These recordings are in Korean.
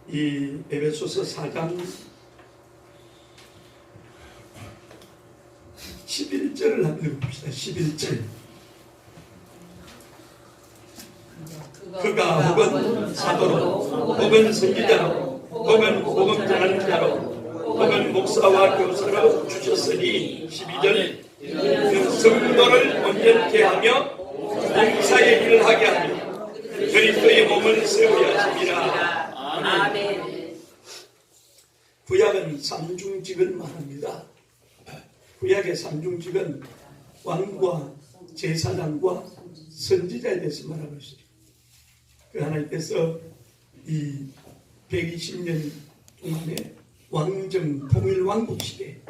이 에베소서 4장 11절을 한번 읽어봅시다. 11절. 그가 혹은 사도로 혹은 선지자로 혹은 복음 전하는 자로 혹은 목사와 교사로 주셨으니 12절 그 성도를 온전케 하며 봉사의 일을 하게 하며 그리스도의 몸을 세우려 하심이라. 아멘. 구약은 삼중직을 말합니다. 구약의 삼중직은 왕과 제사장과 선지자에 대해서 말하고 있어요. 그 하나님께서 이 120년 동안의 왕정 통일 왕국 시대,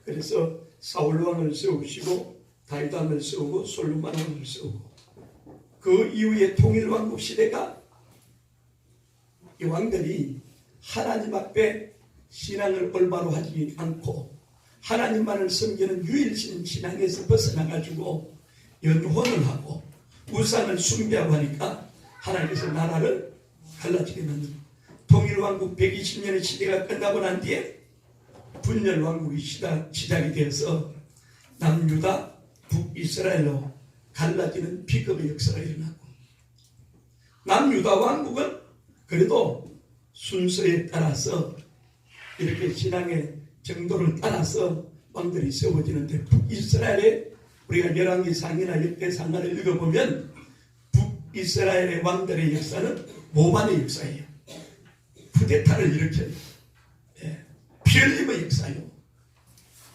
그래서 사울 왕을 세우시고 다윗 왕을 세우고 솔로몬 왕을 세우고 그 이후에 통일 왕국 시대가 이 왕들이 하나님 앞에 신앙을 올바로 하지 않고 하나님만을 섬기는 유일신 신앙에서 벗어나가지고 연혼을 하고 우상을 숭배하고 하니까 하나님께서 나라를 갈라지게 만든 통일왕국 120년의 시대가 끝나고 난 뒤에 분열왕국이 시작이 되어서 남유다 북이스라엘로 갈라지는 비극의 역사가 일어나고 남유다 왕국은 그래도 순서에 따라서 이렇게 신앙의 정도를 따라서 왕들이 세워지는데 북이스라엘에 우리가 열왕기 상이나 역대상가를 읽어보면 북이스라엘의 왕들의 역사는 모반의 역사예요. 쿠데타를 일으켜요. 피 흘림의 역사예요.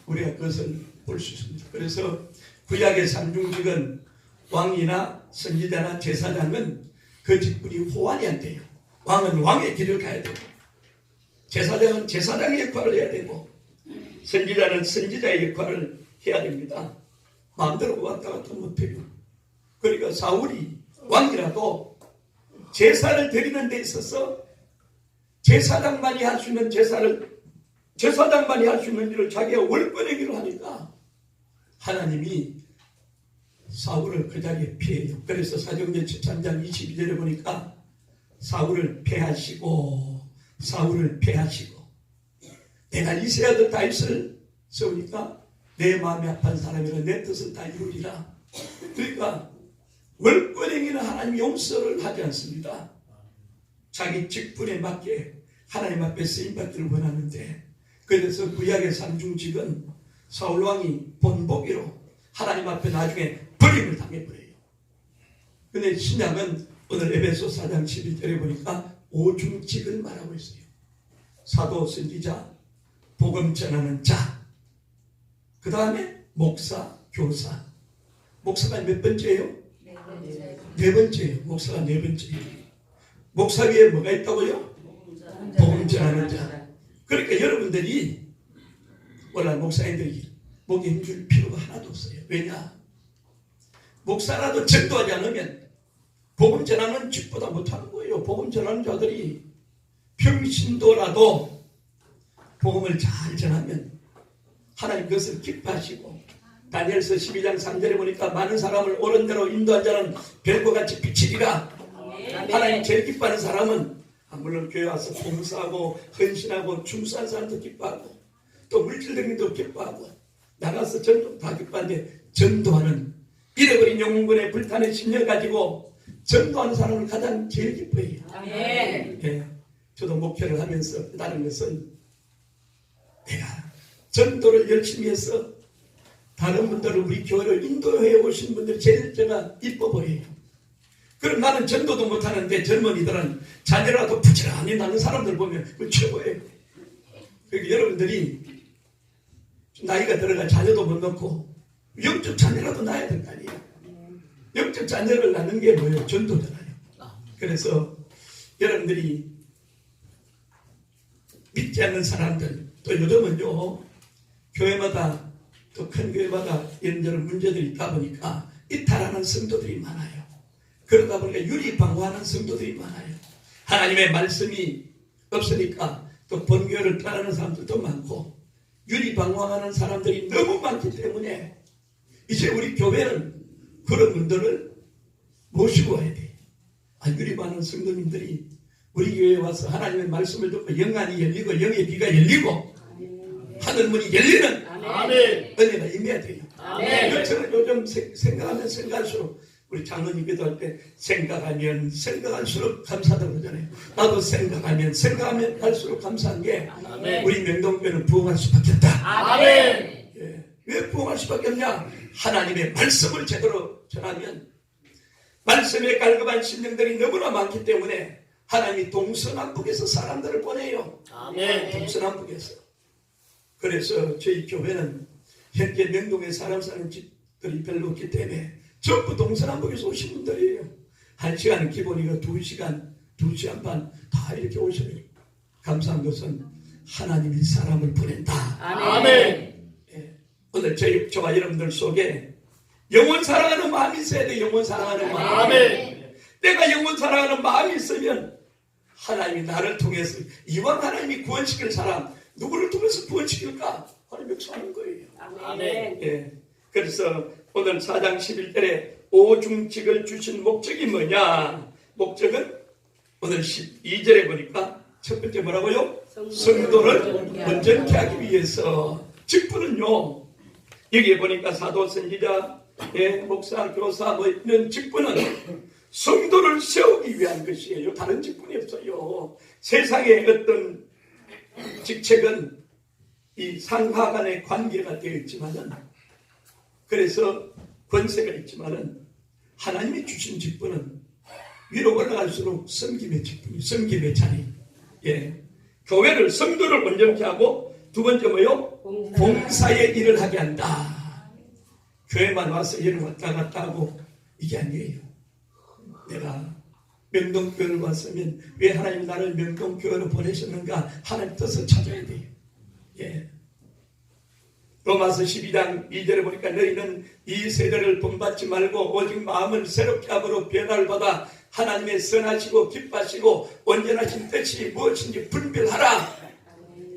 우리가 그것을 볼 수 있습니다. 그래서 구약의 삼중직은 왕이나 선지자나 제사장은 그 직분이 호환이 안 돼요. 왕은 왕의 길을 가야 되고 제사장은 제사장의 역할을 해야 되고 선지자는 선지자의 역할을 해야 됩니다. 마음대로 왔다 갔다 못해요. 그러니까 사울이 왕이라도 제사를 드리는 데 있어서 제사장만이 할 수 있는 제사장만이 할 수 있는 일을 자기가 월권하기로 하니까 하나님이 사울을 그 자리에 피해요. 그래서 사도행전 13장 22절에 보니까 사울을 패하시고 내가 이세 아들 다윗을 세우니까 내 마음이 아픈 사람이라 내 뜻을 다 이루리라. 그러니까 월권행위는 하나님 용서를 하지 않습니다. 자기 직분에 맞게 하나님 앞에 쓰임받기를 원하는데 그래서 구약의 삼중직은 사울왕이 본보기로 하나님 앞에 나중에 버림을 당해버려요. 근데 신약은 오늘 에베소 4장 12절에 보니까 오중직을 말하고 있어요. 사도, 선지자, 복음 전하는 자, 그 다음에 목사, 교사. 목사가 몇 번째예요? 네 번째예요. 목사가 네 번째예요. 목사 위에 뭐가 있다고요? 복음 전하는 자. 그러니까 여러분들이 원래 목사님들이 목에 힘줄 필요가 하나도 없어요. 왜냐? 목사라도 전도하지 않으면 복음 전하는 직보다 못하는 거예요. 복음 전하는 자들이 평신도라도 복음을 잘 전하면 하나님 그것을 기뻐하시고 다니엘서 12장 3절에 보니까 많은 사람을 옳은 대로 인도한 자는 별과 같이 비치리라. 하나님 제일 기뻐하는 사람은 물론 교회 와서 봉사하고 헌신하고 충수한 사람도 기뻐하고 또 물질적인 것도 기뻐하고 나가서 전도 다 기뻐하는데 전도하는 잃어버린 영혼군의 불타는 심령 가지고 전도하는 사람을 가장 제일 기뻐해요. 저도 목회를 하면서 다른 것은 내가 전도를 열심히 해서 다른 분들을 우리 교회를 인도해 오신 분들 제일 제가 이뻐 보여요. 그럼 나는 전도도 못하는데 젊은이들은 자녀라도 부지런히 나는 사람들 보면 그 최고예요. 그러니까 여러분들이 나이가 들어가 자녀도 못 낳고 영적 자녀라도 낳아야 될 거 아니에요. 영적 자녀를 낳는 게 뭐예요? 전도잖아요. 그래서 여러분들이 믿지 않는 사람들 또 요즘은요 교회마다 또 큰 교회마다 이런저런 문제들이 있다 보니까 이탈하는 성도들이 많아요. 그러다 보니까 유리방어하는 성도들이 많아요. 하나님의 말씀이 없으니까 또 본교회를 따르는 사람들도 많고 유리방어하는 사람들이 너무 많기 때문에 이제 우리 교회는 그런 분들을 모시고 와야 돼. 유리방어하는 성도님들이 우리 교회에 와서 하나님의 말씀을 듣고 영안이 열리고 영의 귀가 열리고 하늘 문이 열리는 아멘. 은혜가 임해야 돼요. 아멘. 저는 요즘 생각하면 생각할수록 우리 장로님 기도할 때 생각하면 생각할수록 감사하다고 그러잖아요. 나도 생각하면 생각하면 할수록 감사한 게 아멘. 우리 명동교회는 부흥할 수밖에 없다. 아멘. 예. 왜 부흥할 수밖에 없냐? 하나님의 말씀을 제대로 전하면 말씀에 깔끔한 심령들이 너무나 많기 때문에 하나님이 동서남북에서 사람들을 보내요. 아멘. 동서남북에서. 그래서 저희 교회는 현재 명동에 사람 사는 집들이 별로 없기 때문에 전부 동서남북에서 오신 분들이에요. 1시간은 기본이고 2시간, 2시간 반 다 이렇게 오셔요. 감사한 것은 하나님이 사람을 보낸다. 아멘. 예. 오늘 저와 여러분들 속에 영원 사랑하는 마음이 있어야 돼. 영원 사랑하는 마음. 아멘. 내가 영원 사랑하는 마음이 있으면 하나님이 나를 통해서 이왕 하나님이 구원시킬 사람 누구를 통해서 구원시킬까? 하나님 역사하는 거예요. 아멘. 예. 그래서 오늘 4장 11절에 오중직을 주신 목적이 뭐냐? 목적은 오늘 12절에 보니까 첫 번째 뭐라고요? 성도를 온전케 하기 위해서. 직분은요, 여기에 보니까 사도, 선지자, 목사, 교사 뭐 이런 직분은 성도를 세우기 위한 것이에요. 다른 직분이 없어요. 세상의 어떤 직책은 이 상하 간의 관계가 되어 있지만은, 그래서 권세가 있지만은 하나님이 주신 직분은 위로 올라갈수록 섬김의 직분이, 섬김의 자리. 예. 교회를, 성도를 온전케 하고, 두 번째 뭐요? 봉사의 일을 하게 한다. 교회만 와서 일을 왔다 갔다 하고 이게 아니에요. 내가 명동교회를 왔으면 왜 하나님 나를 명동교회로 보내셨는가? 하나님 뜻을 찾아야 돼요. 예. 로마서 12장 2절에 보니까 너희는 이 세대를 본받지 말고 오직 마음을 새롭게 함으로 변화를 받아 하나님의 선하시고 기뻐하시고 온전하신 뜻이 무엇인지 분별하라.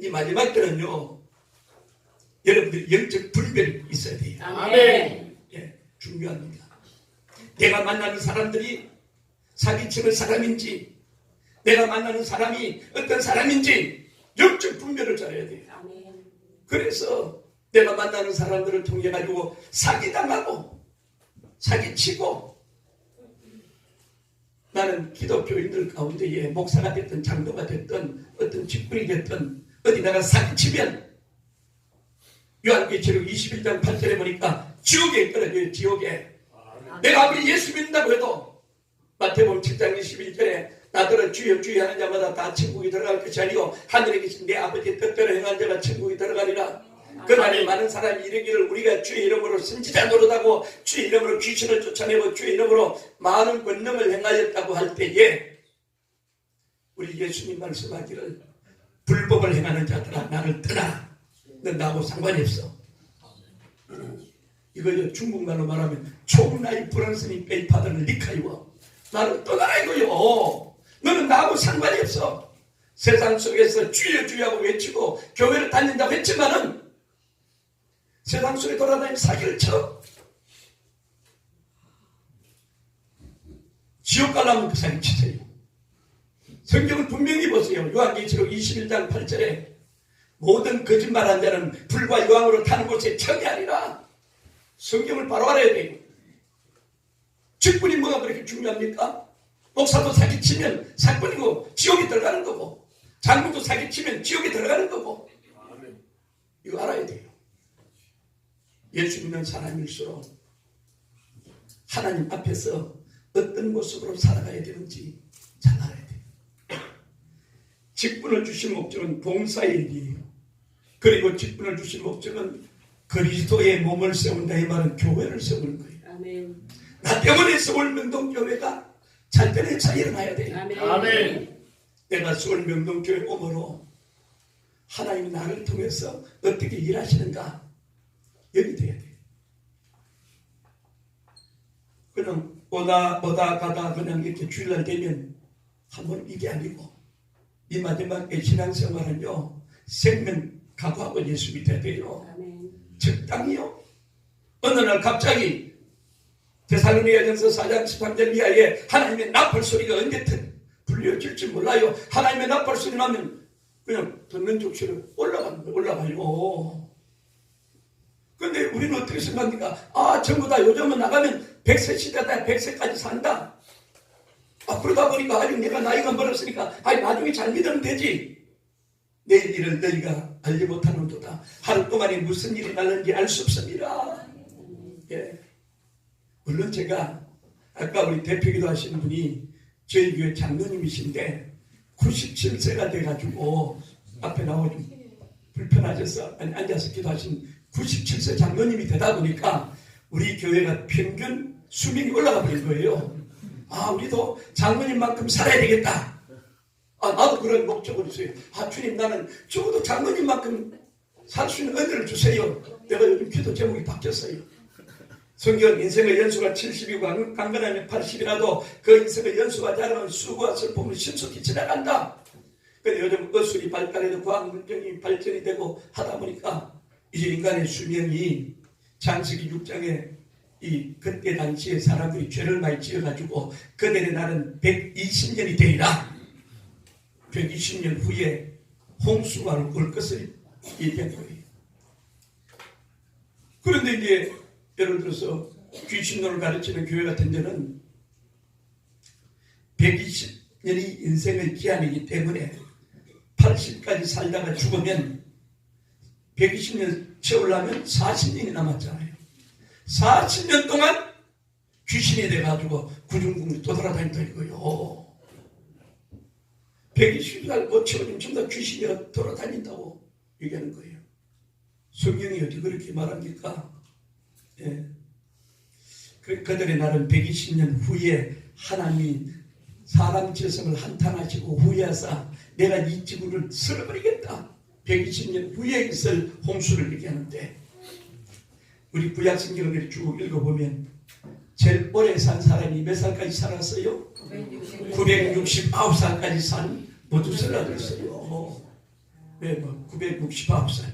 이 마지막 때는요, 여러분들이 영적 분별이 있어야 돼요. 아멘. 예, 중요합니다. 내가 만나는 사람들이 사기치는 사람인지, 내가 만나는 사람이 어떤 사람인지 영적 분별을 잘해야 돼요. 그래서 내가 만나는 사람들을 통해 가지고 사기당하고 사기치고, 나는 기독교인들 가운데에 목사가 됐든 장로가 됐든 어떤 직분이 됐든 어디 내가 사기치면 요한계시록 21장 8절에 보니까 지옥에 떨어져요. 지옥에. 내가 아무리 예수 믿는다고 해도 마태복음 7장 21절에 나더러 주여 주여 하는 자마다 다 천국에 들어갈 것이 아니고 하늘에 계신 내 아버지의 뜻대로 행한 자가 천국에 들어가리라. 그날에 많은 사람이 이르기를 우리가 주의 이름으로 선지자 노릇하고 주의 이름으로 귀신을 쫓아내고 주의 이름으로 많은 권능을 행하였다고 할 때에 우리 예수님 말씀하기를 불법을 행하는 자들아 나를 떠나. 넌 나하고 상관이 없어. 이거 중국말로 말하면 총나이 프랑스니 페이파드를 니카이워. 나를 떠나라 이거요. 너는 나하고 상관이 없어. 세상 속에서 주여 주여 하고 외치고 교회를 다닌다고 했지만은 세상 속에 돌아다니는 사기를 쳐. 지옥 가려면 그 사기 치세요. 성경을 분명히 보세요. 요한계시록 21장 8절에 모든 거짓말한 자는 불과 유황으로 타는 곳에 청이하리라. 성경을 바로 알아야 돼요. 직분이 뭐가 그렇게 중요합니까? 목사도 사기치면 사건이고 지옥에 들어가는 거고, 장로도 사기치면 지옥에 들어가는 거고, 이거 알아야 돼요. 예수 믿는 사람일수록 하나님 앞에서 어떤 모습으로 살아가야 되는지 잘 알아야 돼요. 직분을 주신 목적은 봉사의 일이에요. 그리고 직분을 주신 목적은 그리스도의 몸을 세운다. 이 말은 교회를 세우는 거예요. 아멘. 나 때문에 서울 명동교회가 잘 때는 잘 일어나야 돼요. 아멘. 내가 서울 명동교회 오므로 하나님이 나를 통해서 어떻게 일하시는가 여기 돼야 돼요. 그냥 오다 가다 그냥 이렇게 주일날 되면 한번 이게 아니고, 이 마지막에 신앙생활은요 생명 각오하고 예수 믿어야 돼요. 아멘. 적당히요. 어느 날 갑자기 데살로니가전서 4장 13절 이하에 하나님의 나팔 소리가 언제 불려질지 몰라요. 하나님의 나팔 소리 나면 그냥 듣는 족치를 올라가요. 근데 우리는 어떻게 생각합니까? 아, 전부 다 요즘은 나가면 100세 시대다, 100세까지 산다. 아, 그러다 보니까 아직 내가 나이가 멀었으니까, 아니, 나중에 잘 믿으면 되지. 내일 일을 너희가 알지 못하는도다. 하루 동안에 무슨 일이 날는지 알 수 없습니다. 예. 물론 제가, 아까 우리 대표기도 하시는 분이 저희 교회 장로님이신데, 97세가 돼가지고, 앞에 나오좀 불편하셔서, 아니, 앉아서 기도하신 97세 장로님이 되다 보니까 우리 교회가 평균 수명이 올라가 버린 거예요. 아, 우리도 장로님만큼 살아야 되겠다. 아, 나도 그런 목적을 있어요. 아, 주님, 나는 적어도 장로님만큼 살 수 있는 은혜를 주세요. 내가 요즘 기도 제목이 바뀌었어요. 성경 인생의 연수가 70이고 강건하면 80이라도 그 인생의 연수가 자라면 수고와 슬픔을 신속히 지나간다. 근데 요즘 의술이 발달해도 과학문명이 발전이 되고 하다 보니까 이제 인간의 수명이 창세기 6장에 이 그때 당시에 사람들이 죄를 많이 지어가지고 그들의 날은 120년이 되리라. 120년 후에 홍수가 올 것을 얘기한 거예요. 그런데 이제 예를 들어서 귀신론을 가르치는 교회 같은 데는 120년이 인생의 기한이기 때문에 80까지 살다가 죽으면 120년 채우려면 40년이 남았잖아요. 40년 동안 귀신이 돼가지고 구중궁을 떠돌아다닌다 이거요. 120살 못 채우면 전부 다 귀신이 돌아다닌다고 얘기하는 거예요. 성경이 어디 그렇게 말합니까? 예. 그들의 날은 120년 후에 하나님이 사람 재성을 한탄하시고 후회하사 내가 이 지구를 쓸어버리겠다. 120년 후에 있을 홍수를 얘기하는데 우리 구약 성경을 쭉 읽어보면 제일 오래 산 사람이 몇 살까지 살았어요? 969살까지 산 모두살라 그랬어요. 네, 969살,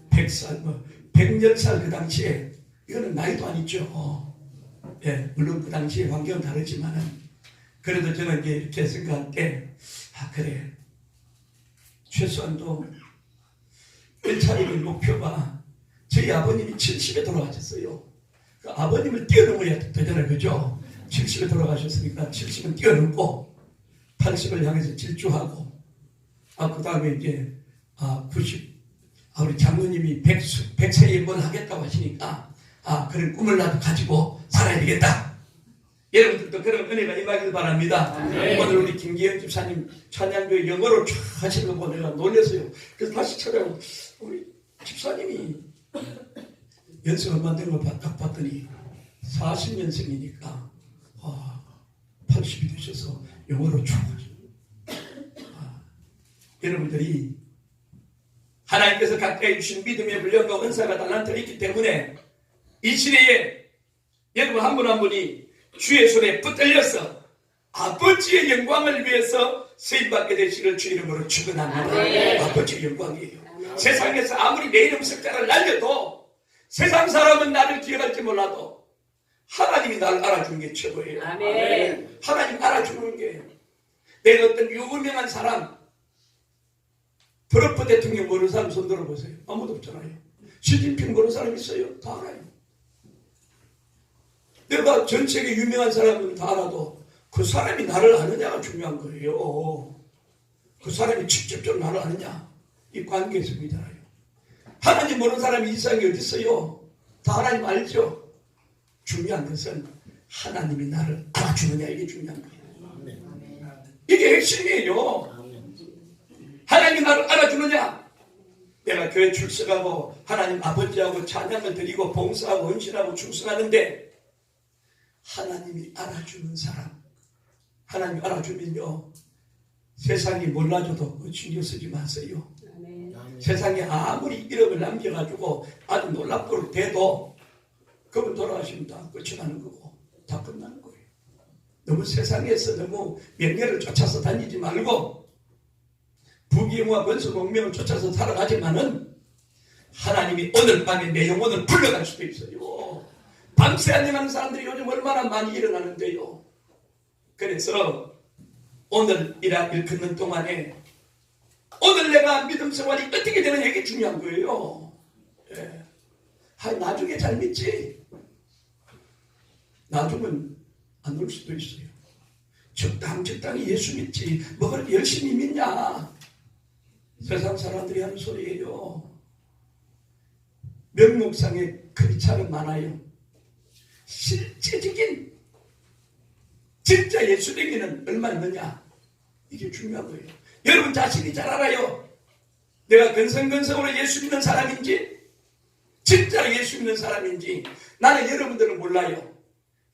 100살, 100살 그 당시에 이거는 나이도 아니죠. 예, 물론 그 당시에 환경은 다르지만은 그래도 저는 이제 이렇게 생각할 때 아, 그래. 최소한도 1차적인 목표가 저희 아버님이 70에 돌아가셨어요. 그 아버님을 뛰어넘어야 되잖아요. 그죠? 70에 돌아가셨으니까 70은 뛰어넘고 80을 향해서 질주하고 그 다음에 이제 90 우리 장로님이 100세에 뭘 하겠다고 하시니까 그런 꿈을 나도 가지고 살아야 되겠다. 여러분들도 그런 은혜가 임하길 바랍니다. 네. 오늘 우리 김기영 집사님 찬양교회 영어로 쫙 하시는 거 보고 내가 놀랐어요. 그래서 다시 찾아보고 우리 집사님이 연습 얼마 된 걸 딱 봤더니 40년생이니까 80이 되셔서 영어로 쫙 여러분들이 하나님께서 가까이 주신 믿음의 분량과 은사가 달란트가 있기 때문에 이 시대에 여러분 한 분 한 분이 주의 손에 붙들려서 아버지의 영광을 위해서 쓰임받게 되시기를 주 이름으로 축원합니다. 아버지의 영광이에요. 세상에서 아무리 내 이름 석자를 날려도 세상 사람은 나를 기억할지 몰라도 하나님이 나를 알아주는 게 최고예요. 아멘. 하나님 알아주는 게 내가 어떤 유명한 사람 트럼프 대통령 모르는 사람 손 들어보세요. 아무도 없잖아요. 시진핑 모르는 사람 있어요? 다 알아요. 내가 전 세계 유명한 사람은 다 알아도 그 사람이 나를 아느냐가 중요한 거예요. 그 사람이 직접적으로 나를 아느냐 이 관계에서 믿잖아요. 하나님 모르는 사람이 이 세상에 어디 있어요? 다 하나님 알죠? 중요한 것은 하나님이 나를 알아주느냐 이게 중요한 거예요. 이게 핵심이에요. 하나님이 나를 알아주느냐? 내가 교회 출석하고 하나님 아버지하고 찬양을 드리고 봉사하고 헌신하고 충성하는데 하나님이 알아주는 사람, 하나님이 알아주면요 세상이 몰라줘도 신경 쓰지 마세요. 아멘. 세상에 아무리 이름을 남겨가지고 아주 놀랍도록 돼도 그분 돌아가시면 다 끝이 나는 거고 다 끝나는 거예요. 너무 세상에서 너무 명예를 쫓아서 다니지 말고 부귀영화 번수공명을 쫓아서 살아가지만은 하나님이 오늘 밤에 내 영혼을 불러갈 수도 있어요. 밤새 안녕하는 사람들이 요즘 얼마나 많이 일어나는데요. 그래서 오늘 일컫는 동안에 오늘 내가 믿음 생활이 어떻게 되느냐 이게 중요한 거예요. 예. 나중에 잘 믿지. 나중은 안 올 수도 있어요. 적당히 예수 믿지 뭐 그렇게 열심히 믿냐. 세상 사람들이 하는 소리예요. 명목상에 크리차는 많아요. 실제적인 진짜 예수 믿기는 얼마 있느냐 이게 중요한 거예요. 여러분 자신이 잘 알아요. 내가 근성근성으로 예수 믿는 사람인지 진짜로 예수 믿는 사람인지. 나는 여러분들은 몰라요.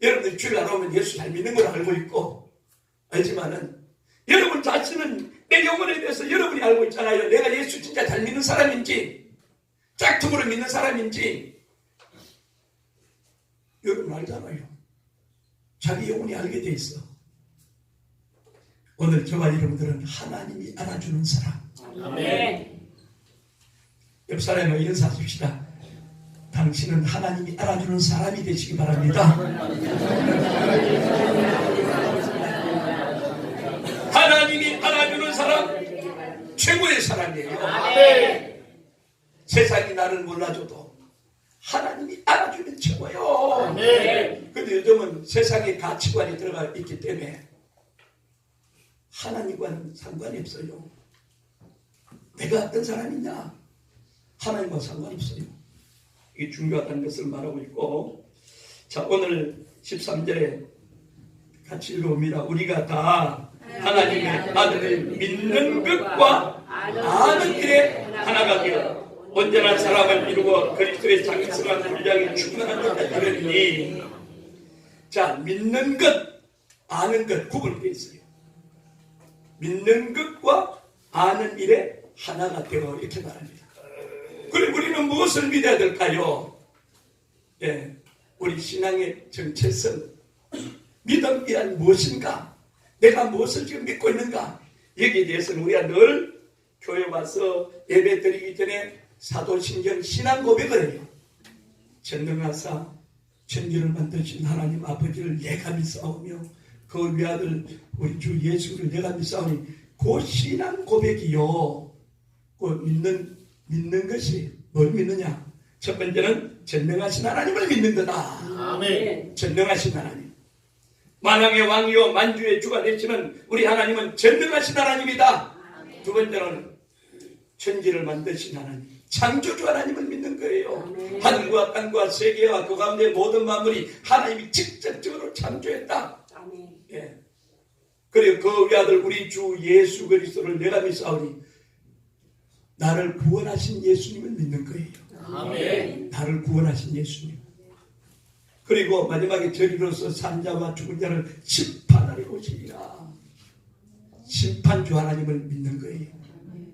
여러분들이 주일 알아오면 예수 잘 믿는 걸 알고 있고 알지만은 여러분 자신은 내 영혼에 대해서 여러분이 알고 있잖아요. 내가 예수 진짜 잘 믿는 사람인지 짝퉁으로 믿는 사람인지 여러분 알잖아요. 자기 영혼이 알게 돼 있어. 오늘 저와 여러분들은 하나님이 알아주는 사람. 아멘. 옆 사람과 인사하십시다. 당신은 하나님이 알아주는 사람이 되시기 바랍니다. 하나님이 알아주는 사람 최고의 사람이에요. 아멘. 세상이 나를 몰라줘도 하나님이 알아주면 최고예요. 아멘. 근데 요즘은 세상의 가치관이 들어가 있기 때문에 하나님과는 상관이 없어요. 내가 어떤 사람이냐 하나님과 상관이 없어요. 이게 중요하다는 것을 말하고 있고, 자 오늘 13절에 같이 읽어봅니다. 우리가 다 하나님의 아들을 믿는 것과 아는 일에 하나가 되어 온전한 사람을 이루고 그리스도의 장성한 분량이 충만한 것과 이르니. 자 믿는 것 아는 것 구분되어 있어요. 믿는 것과 아는 일에 하나가 되어 이렇게 말합니다. 그럼 우리는 무엇을 믿어야 될까요? 예, 우리 신앙의 정체성, 믿음이란 무엇인가? 내가 무엇을 지금 믿고 있는가? 여기에 대해서는 우리가 늘 교회 와서 예배 드리기 전에 사도신경 신앙 고백을 해요. 전능하사 천지를 만드신 하나님 아버지를 내가 믿사오며 그 외아들 우리 주 예수를 내가 믿사오니 그 신앙 고백이요. 그 믿는 것이 뭘 믿느냐? 첫 번째는 전능하신 하나님을 믿는 거다. 아멘. 전능하신 하나님. 만왕의 왕이요 만주의 주가 되시는 우리 하나님은 전능하신 하나님이다. 두 번째는 천지를 만드신 하나님, 창조주 하나님을 믿는 거예요. 하늘과 땅과 세계와 그 가운데 모든 만물이 하나님이 직접적으로 창조했다. 예. 그리고 그 외아들 우리 주 예수 그리스도를 내가 믿사오니 나를 구원하신 예수님을 믿는 거예요. 아멘. 나를 구원하신 예수님. 그리고 마지막에 저리로서 산자와 죽은 자를 심판하러 오시리라. 심판주 하나님을 믿는 거예요.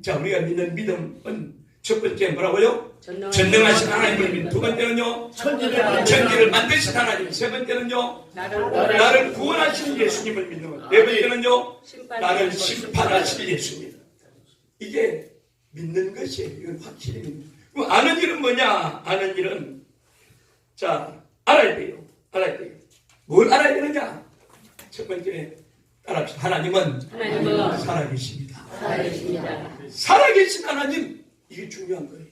자 우리가 믿는 믿음은 첫 번째 뭐라고요? 전능하신 하나님을 믿는. 두 번째는요 천지를 만드신 하나님. 세 번째는요 나를 구원하신 예수님을 믿는 것. 네 번째는요 나를 심판하신 예수님. 이게 믿는 것이에요. 이건 확실히 믿는. 그럼 아는 일은 뭐냐? 아는 일은 자 알아야 돼요. 알아야 돼요. 뭘 알아야 되느냐? 첫 번째 따라합시다. 하나님은 살아계십니다. 살아계신 하나님, 이게 중요한 거예요.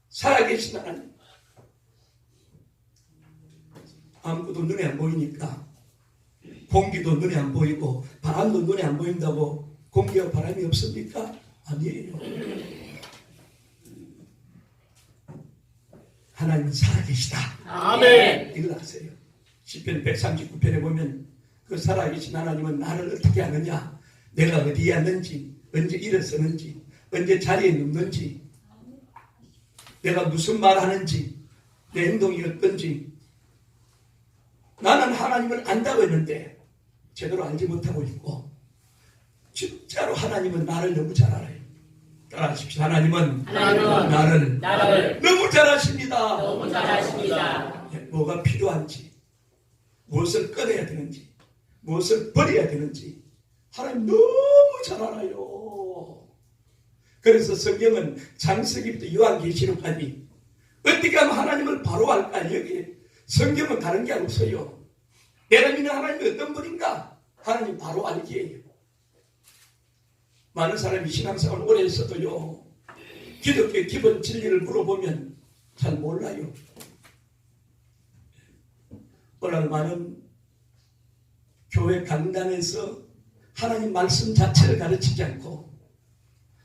살아계신 하나님. 아무것도 눈에 안 보이니까 공기도 눈에 안 보이고 바람도 눈에 안 보인다고 공기와 바람이 없습니까? 아니에요. 하나님은 살아계시다. 아멘. 이걸 아세요. 시편 139편에 보면 그 살아계신 하나님은 나를 어떻게 하느냐, 내가 어디에 앉는지, 언제 일어서는지, 언제 자리에 눕는지, 내가 무슨 말 하는지, 내 행동이 어떤지. 나는 하나님을 안다고 했는데 제대로 알지 못하고 있고, 진짜로 하나님은 나를 너무 잘 알아요. 따라하십시오. 하나님은 나를 너무 잘 아십니다. 너무 잘하십니다. 뭐가 필요한지, 무엇을 꺼내야 되는지, 무엇을 버려야 되는지 하나님 너무 잘 알아요. 그래서 성경은 창세기부터 요한계시록까지 어떻게 하면 하나님을 바로 알까? 여기 성경은 다른 게 없어요. 내가 믿는 하나님이 어떤 분인가? 하나님 바로 알기예요. 많은 사람이 신앙생활을 오래 했어도요, 기독교의 기본 진리를 물어보면 잘 몰라요. 오늘 많은 교회 강단에서 하나님 말씀 자체를 가르치지 않고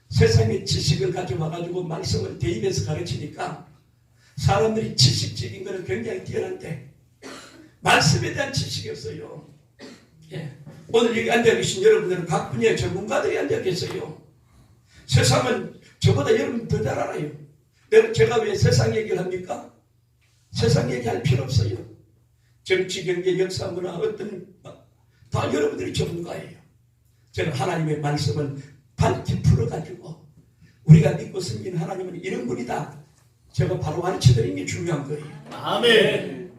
세상의 지식을 가져와가지고 말씀을 대입해서 가르치니까 사람들이 지식적인 것은 굉장히 뛰어난데 말씀에 대한 지식이 없어요. 예. 오늘 여기 앉아 계신 여러분들은 각 분야의 전문가들이 앉아 계세요. 세상은 저보다 여러분 더 잘 알아요. 제가 왜 세상 얘기를 합니까? 세상 얘기할 필요 없어요. 정치, 경제, 역사, 문화 어떤 다 여러분들이 전문가예요. 저는 하나님의 말씀을 밝히 풀어가지고 우리가 믿고 섬기는 하나님은 이런 분이다. 제가 바로 가르쳐드리는 게 중요한 거예요. 아멘.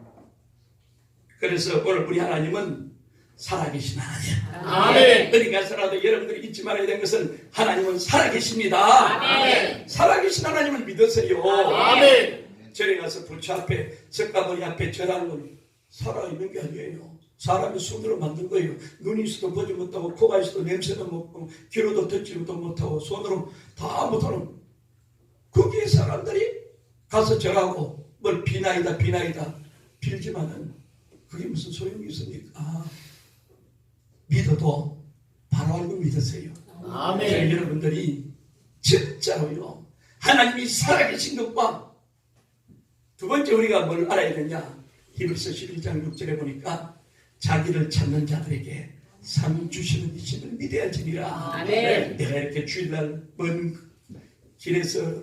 그래서 오늘 우리 하나님은 살아계신 하나님. 아멘. 어디 가서라도 여러분들이 잊지 말아야 되는 것은 하나님은 살아계십니다. 아멘. 살아계신 하나님을 믿으세요. 아멘. 절에 가서 부처 앞에 석가모니 앞에 절하는 살아있는 게 아니에요. 사람이 손으로 만든 거예요. 눈이 있어도 보지 못하고 코가 있어도 냄새도 못하고 귀로도 듣지도 못하고 손으로 다 못하는 거기에 사람들이 가서 절하고 뭘 비나이다 빌지만은 그게 무슨 소용이 있습니까? 믿어도 바로 알고 믿으세요. 아멘. 여러분들이 진짜로요 하나님이 살아계신 것과 두 번째 우리가 뭘 알아야 되냐? 히브리서 11장 6절에 보니까 자기를 찾는 자들에게 상 주시는 이심을 믿어야지니라. 아멘. 내가 이렇게 주일날 먼 길에서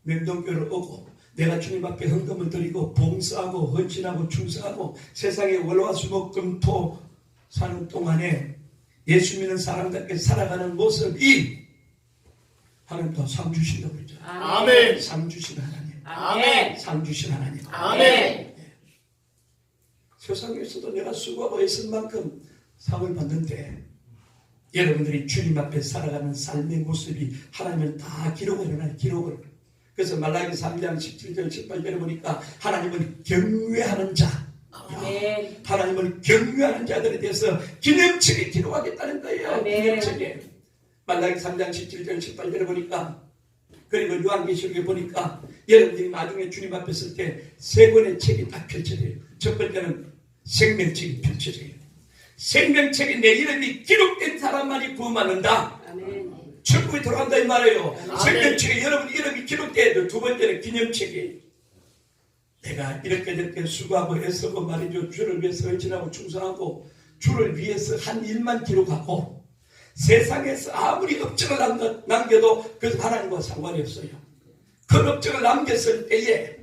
명동교를 오고 내가 주님 앞에 헌금을 드리고 봉사하고 헌신하고 충성하고 세상에 월화수목금토 사는 동안에 예수 믿는 사람답게 살아가는 모습이 하나님 더 상 주신다고 그러죠. 아멘. 상 주신 하나님. 아멘. 상 주신 하나님. 아멘. 세상에서도 내가 수고하고 애쓴 만큼 상을 받는데 여러분들이 주님 앞에 살아가는 삶의 모습이 하나님은 다 기록을 해놔요. 기록을. 그래서 말라기 3장 17절 18절에 보니까 하나님은 경외하는 자, 아멘. 하나님은 경외하는 자들에 대해서 기념책에 기록하겠다는 거예요. 아멘. 기념책에. 말라기 3장 17절 18절에 보니까 그리고 요한계시록에 보니까 여러분들이 나중에 주님 앞에 설 때 세 권의 책이 딱 펼쳐져요. 첫 번째는 생명책이 펼쳐져요. 생명책에 내 이름이 기록된 사람만이 구원받는다. 아멘. 천국에 들어간다 이 말이에요. 아멘. 생명책에 여러분 이름이 기록돼야 두 번째는 기념책이에요. 내가 이렇게 저렇게 수고하고 애쓰고 말이죠. 주를 위해서 헌신하고 충성하고 주를 위해서 한 일만 기록하고 세상에서 아무리 업적을 남겨도 그 하나님과 상관이 없어요. 그 업적을 남겼을 때에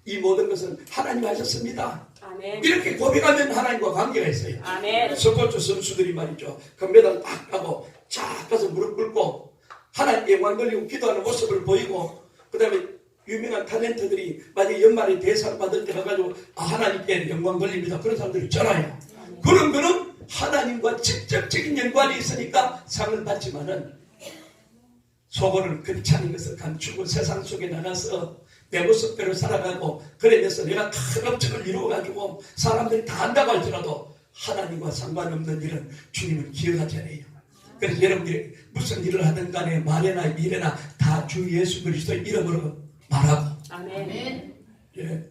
이 모든 것은 하나님 하셨습니다. 아멘. 이렇게 고백하면 하나님과 관계가 있어요. 아멘. 스포츠 선수들이 말이죠. 금메달 딱 따고 쫙 가서 무릎 꿇고 하나님께 영광 돌리고 기도하는 모습을 보이고 그 다음에 유명한 탤런트들이 만약에 연말에 대상 받을 때 가가지고 하나님께 영광 돌립니다. 그런 사람들이 있잖아요. 그런 거는 하나님과 직접적인 연관이 있으니까 상을 받지만은 속으로는 그렇지 않은 것을 감추고 세상 속에 나가서 내 모습대로 살아가고 그러면서 내가 큰 업적을 이루어가지고 사람들이 다 안다고 할지라도 하나님과 상관없는 일은 주님을 기억하지 않아요. 그래서 여러분들이 무슨 일을 하든 간에 말이나 일이나 다 주 예수 그리스도의 이름으로 말하고 아멘. 예.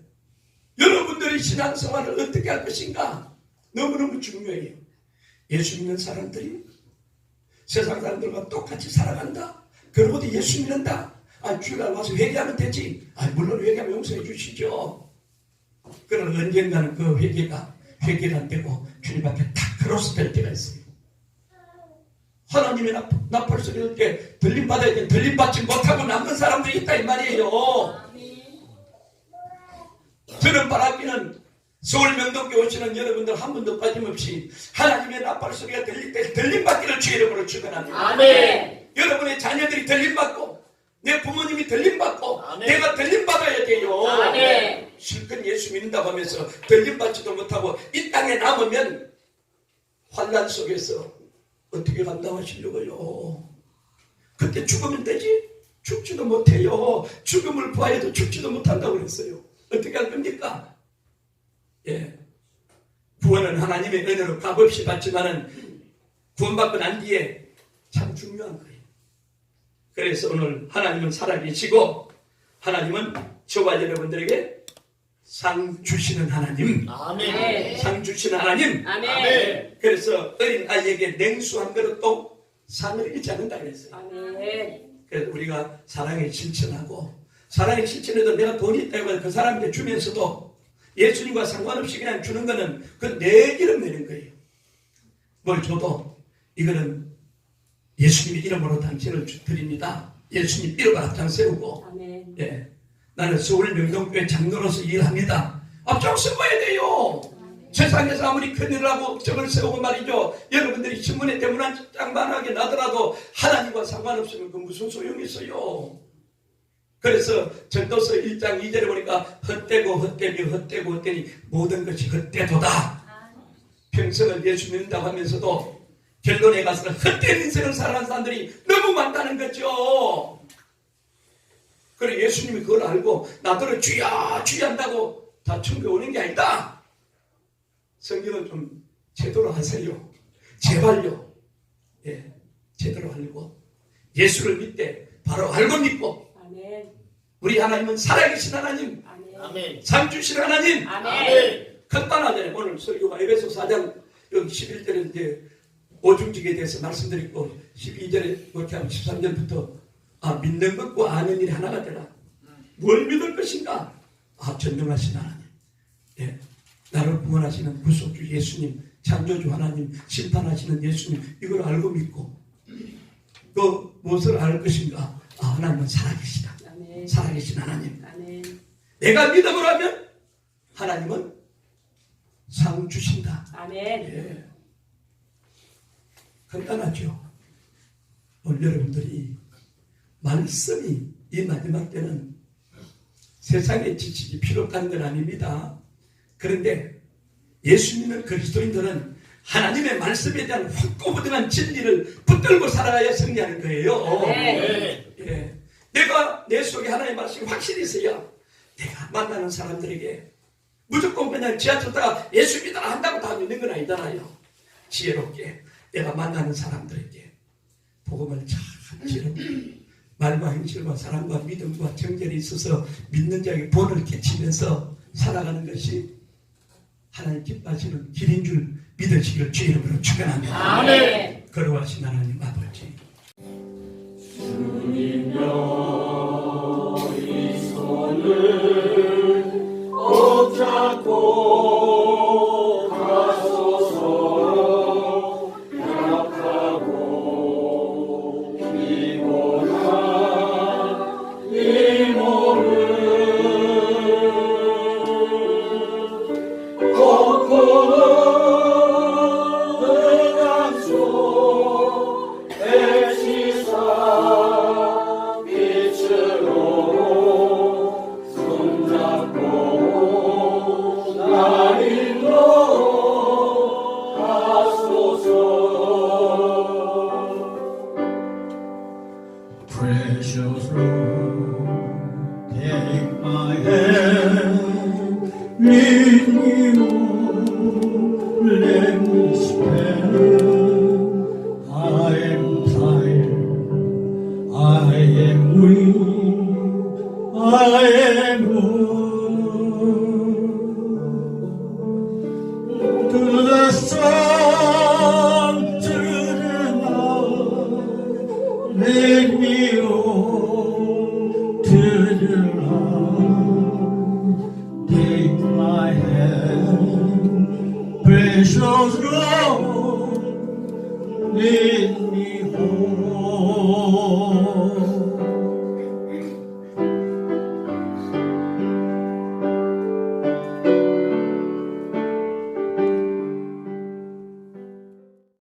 여러분들이 신앙생활을 어떻게 할 것인가 너무너무 중요해요. 예수 믿는 사람들이 세상 사람들과 똑같이 살아간다. 그러고도 예수 믿는다. 주일날 와서 회개하면 되지. 물론 회개하면 용서해 주시죠. 그러나 언젠가는 그 회개가 안 되고 주님 앞에 탁 크로스될 때가 있어요. 하나님의 나팔 소리 들 때 들림 받아야 돼. 들림 받지 못하고 남는 사람들이 있다 이 말이에요. 저는 바라기는 서울 명동교회 오시는 여러분들 한 분도 빠짐없이 하나님의 나팔 소리가 들릴 때 들림 받기를 주 이름으로 축원합니다. 아멘. 여러분의 자녀들이 들림 받고 내 부모님이 들림 받고 아멘. 내가 들림 받아야 돼요. 아멘. 실컷 예수 믿는다고 하면서 들림 받지도 못하고 이 땅에 남으면 환난 속에서 어떻게 감당하시려고요? 그때 죽으면 되지? 죽지도 못해요. 죽음을 구하여도 죽지도 못한다고 그랬어요. 어떻게 할 겁니까? 예. 구원은 하나님의 은혜로 값없이 받지만은 구원받고 난 뒤에 참 중요한 거예요. 그래서 오늘 하나님은 살아계시고 하나님은 저와 여러분들에게 상 주시는 하나님, 아멘. 상 주시는 하나님. 아멘. 그래서 어린 아이에게 냉수 한 그릇도 상을 잃지 않는다 그랬어요. 아멘. 그래서 우리가 사랑에 실천하고, 사랑에 실천해도 내가 돈이 있다고 해서 그 사람에게 주면서도 예수님과 상관없이 그냥 주는 거는 그 내 이름 내는 거예요. 뭘 줘도 이거는 예수님의 이름으로 당신을 드립니다. 예수님 이름을 앞장 세우고, 아멘. 예, 나는 서울 명동교회 장로로서 일합니다. 앞장 서봐야 돼요. 세상에서 아무리 큰일을 하고 적을 세우고 말이죠. 여러분들이 신문에 대문안 짱만하게 나더라도 하나님과 상관없으면 그 무슨 소용이 있어요. 그래서 전도서 1장 2절에 보니까 헛되고 헛되며 헛되고 헛되니 모든 것이 헛되도다. 평생을 예수 믿는다고 하면서도 결론에 가서는 헛된 인생을 살아가는 사람들이 너무 많다는 거죠. 그래 예수님이 그걸 알고 나더러 주야 주야 한다고 다 천국에 오는 게 아니다. 성경은 좀 제대로 하세요. 제발요. 예, 제대로 알고 예수를 믿되 바로 알고 믿고. 아멘. 우리 하나님은 살아계신 하나님, 아멘. 상 주신 하나님. 아멘. 간단하잖아요. 오늘 설교가 에베소 4장 여기 11절에 이제 오중직에 대해서 말씀드리고 12절에 그렇게 하면 13절부터 믿는 것과 아는 일이 하나가 되라. 뭘 믿을 것인가? 전능하신 하나님. 예. 나를 구원하시는 구속주 예수님, 창조주 하나님, 심판하시는 예수님, 이걸 알고 믿고 또 무엇을 알 것인가? 하나님은 살아계시다. 아멘. 살아계신 하나님. 아멘. 내가 믿음으로 하면 하나님은 상 주신다. 아멘. 예. 간단하죠. 오늘 여러분들이 말씀이 이 마지막 때는 세상에 지치기 필요 없다는 건 아닙니다. 그런데 예수 믿는 그리스도인들은 하나님의 말씀에 대한 확고부등한 진리를 붙들고 살아야 승리하는 거예요. 네. 예. 내가 내 속에 하나님의 말씀이 확실히 있어야 내가 만나는 사람들에게 무조건 그냥 지하철 타가 예수 믿어라 한다고 다 믿는 건 아니잖아요. 지혜롭게 내가 만나는 사람들에게 복음을 잘 지혜롭게 말과 행실과 사랑과 믿음과 정결이 있어서 믿는 자에게 본을 끼치면서 살아가는 것이 하나님 기뻐하시는 길인 줄 믿으시기를 주의 이름으로 축원합니다. 아멘. 거룩하신 하나님 아버지, 주님여 이 손을 꼭 잡고 가소서. 약하고 피곤한 이 몸을 Precious Lord, take my hand, lead me on, let me stand. I am tired, I am weak, I am old. To the sun, to the night, lead me on to the light. Take my hand, precious Lord, lead me home.